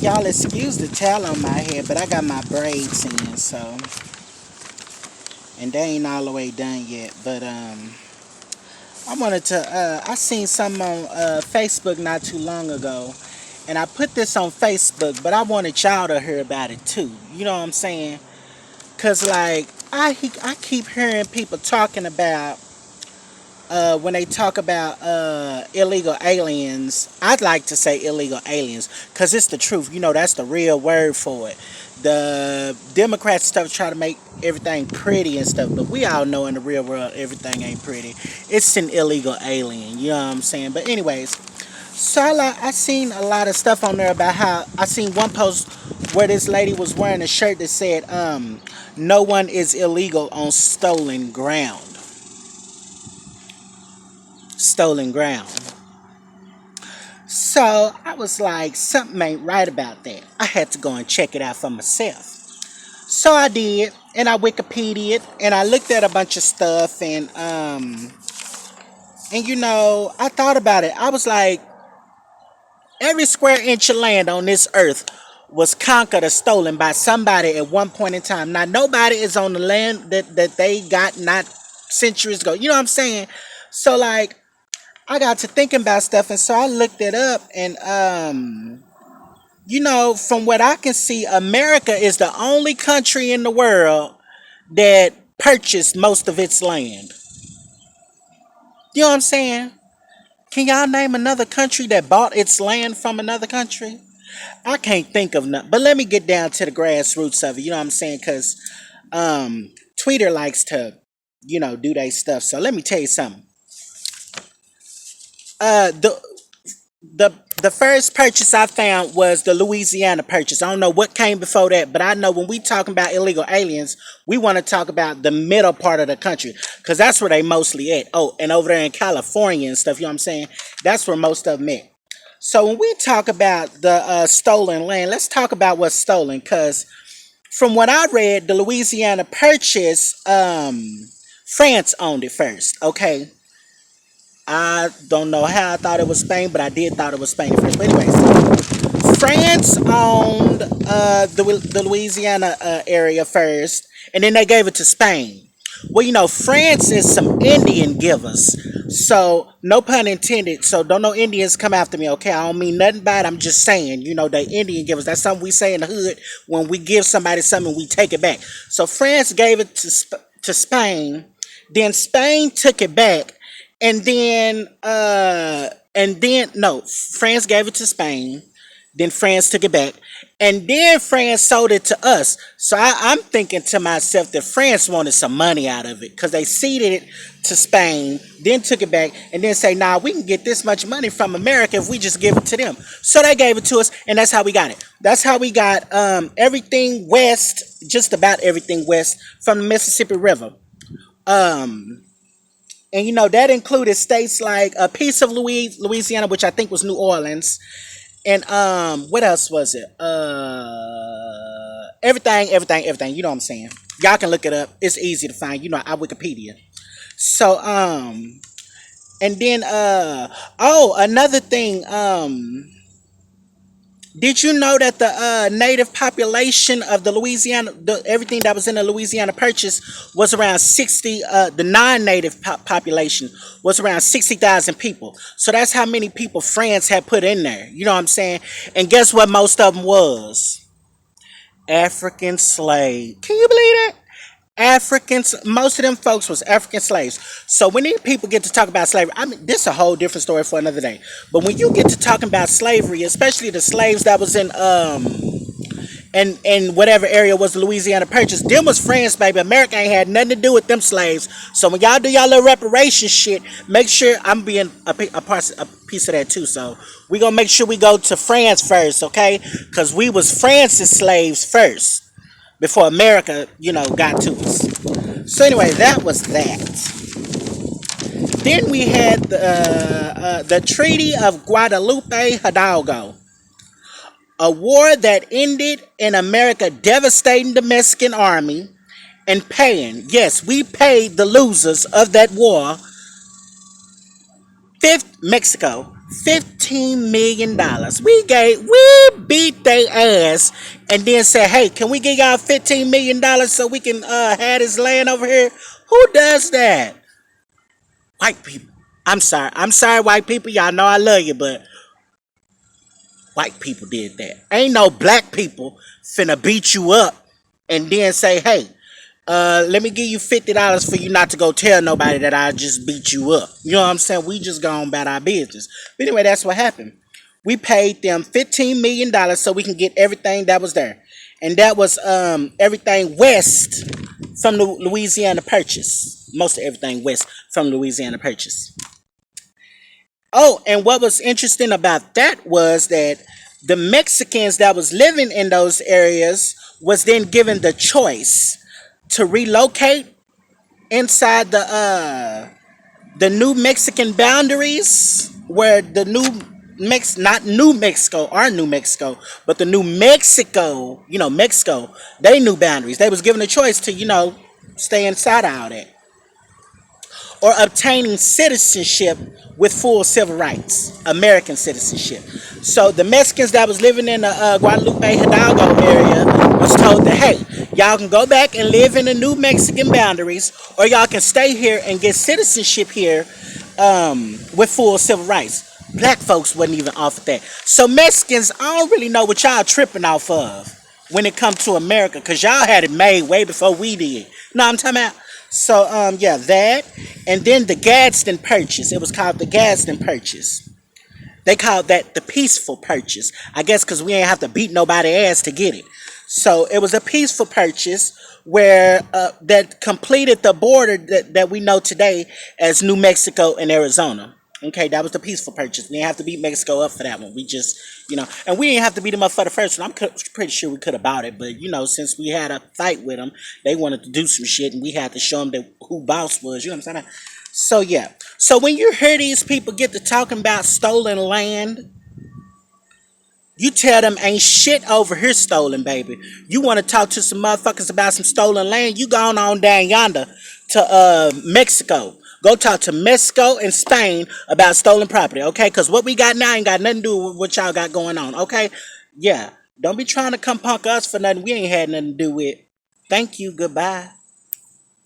Y'all excuse the towel on my head, but I got my braids in, so and they ain't all the way done yet. But I wanted to. I seen something on Facebook not too long ago, and I put this on Facebook, but I wanted y'all to hear about it too. You know what I'm saying? Cause like I keep hearing people talking about when they talk about illegal aliens. I'd like to say illegal aliens because it's the truth. You know, that's the real word for it. The Democrats stuff try to make everything pretty and stuff, but we all know in the real world everything ain't pretty. It's an illegal alien. You know what I'm saying? But anyways, so I seen a lot of stuff on there about how I seen one post where this lady was wearing a shirt that said, "No one is illegal on stolen ground." Stolen ground. So I was like, something ain't right about that. I had to go and check it out for myself. So I did, and I Wikipedia'd, and I looked at a bunch of stuff, and you know, I thought about it. I was like, every square inch of land on this earth was conquered or stolen by somebody at one point in time. Now nobody is on the land that they got not centuries ago. You know what I'm saying? So like I got to thinking about stuff, and so I looked it up, and you know, from what I can see, America is the only country in the world that purchased most of its land. You know what I'm saying? Can y'all name another country that bought its land from another country? I can't think of none. But let me get down to the grassroots of it. You know what I'm saying? Because Twitter likes to, you know, do their stuff. So let me tell you something. The the first purchase I found was the Louisiana purchase. I don't know what came before that, but I know when we talking about illegal aliens, we want to talk about the middle part of the country because that's where they mostly at. Oh, and over there in California and stuff, you know what I'm saying? That's where most of them at. So when we talk about the stolen land, let's talk about what's stolen because from what I read, the Louisiana purchase, France owned it first. Okay, I don't know how I thought it was Spain, but I did thought it was Spain at first. But anyways, France owned the Louisiana area first, and then they gave it to Spain. Well, you know, France is some Indian givers, so no pun intended. So don't no Indians come after me, okay? I don't mean nothing bad. I'm just saying, you know, they Indian givers. That's something we say in the hood when we give somebody something, we take it back. So France gave it to Spain, then Spain took it back, and then no, France gave it to Spain, then France took it back, and then France sold it to us. So I'm thinking to myself that France wanted some money out of it because they ceded it to Spain, then took it back, and then say, nah, we can get this much money from America if we just give it to them. So they gave it to us, and that's how we got it. That's how we got everything west, just about everything west from the Mississippi River. Um, and you know that included states like a piece of Louisiana, which I think was New Orleans, and what else was it? Everything. You know what I'm saying? Y'all can look it up. It's easy to find. You know, I Wikipedia. So and then oh, another thing. Did you know that the native population of the Louisiana, everything that was in the Louisiana Purchase was around 60, the non-native population was around 60,000 people. So that's how many people France had put in there. You know what I'm saying? And guess what most of them was? African slave. Can you believe that? Africans, most of them folks was African slaves. So when these people get to talk about slavery, I mean, this is a whole different story for another day. But when you get to talking about slavery, especially the slaves that was in whatever area was the Louisiana Purchase, them was France, baby. America ain't had nothing to do with them slaves. So when y'all do y'all little reparation shit, make sure I'm being a piece of that too. So we gonna make sure we go to France first, okay? Because we was France's slaves first before America, you know, got to us. So anyway, that was that. Then we had the Treaty of Guadalupe Hidalgo, a war that ended in America devastating the Mexican army and paying, yes, we paid the losers of that war, Mexico, $15 million. We beat their ass and then said, hey, can we give y'all $15 million so we can have this land over here? Who does that? White people. I'm sorry, white people. Y'all know I love you, but white people did that. Ain't no black people finna beat you up and then say, hey, let me give you $50 for you not to go tell nobody that I just beat you up. You know what I'm saying? We just gone about our business. But anyway, that's what happened. We paid them $15 million so we can get everything that was there. And that was everything west from the Louisiana Purchase. Most of everything west from Louisiana Purchase. Oh, and what was interesting about that was that the Mexicans that was living in those areas was then given the choice to relocate inside the new Mexican boundaries, where the not New Mexico, our New Mexico, but the New Mexico, Mexico, they new boundaries. They was given a choice to, stay inside of all that, or obtaining citizenship with full civil rights, American citizenship. So the Mexicans that was living in the Guadalupe Hidalgo area was told that, hey, y'all can go back and live in the new Mexican boundaries, or y'all can stay here and get citizenship here with full civil rights. Black folks wasn't even offered that. So Mexicans, I don't really know what y'all tripping off of when it comes to America, because y'all had it made way before we did. Know what I'm talking about? So yeah, that, and then the Gadsden Purchase. It was called the Gadsden Purchase. They called that the peaceful purchase. I guess because we ain't have to beat nobody ass to get it. So it was a peaceful purchase where that completed the border that we know today as New Mexico and Arizona. Okay, that was the peaceful purchase. We didn't have to beat Mexico up for that one. We just, and we didn't have to beat them up for the first one. Pretty sure we could have bought it, but since we had a fight with them, they wanted to do some shit, and we had to show them who boss was. You know what I'm saying? So yeah. So when you hear these people get to talking about stolen land, you tell them ain't shit over here stolen, baby. You want to talk to some motherfuckers about some stolen land? You going on down yonder to Mexico. Go talk to Mexico and Spain about stolen property, okay? Because what we got now ain't got nothing to do with what y'all got going on, okay? Yeah. Don't be trying to come punk us for nothing we ain't had nothing to do with. Thank you. Goodbye.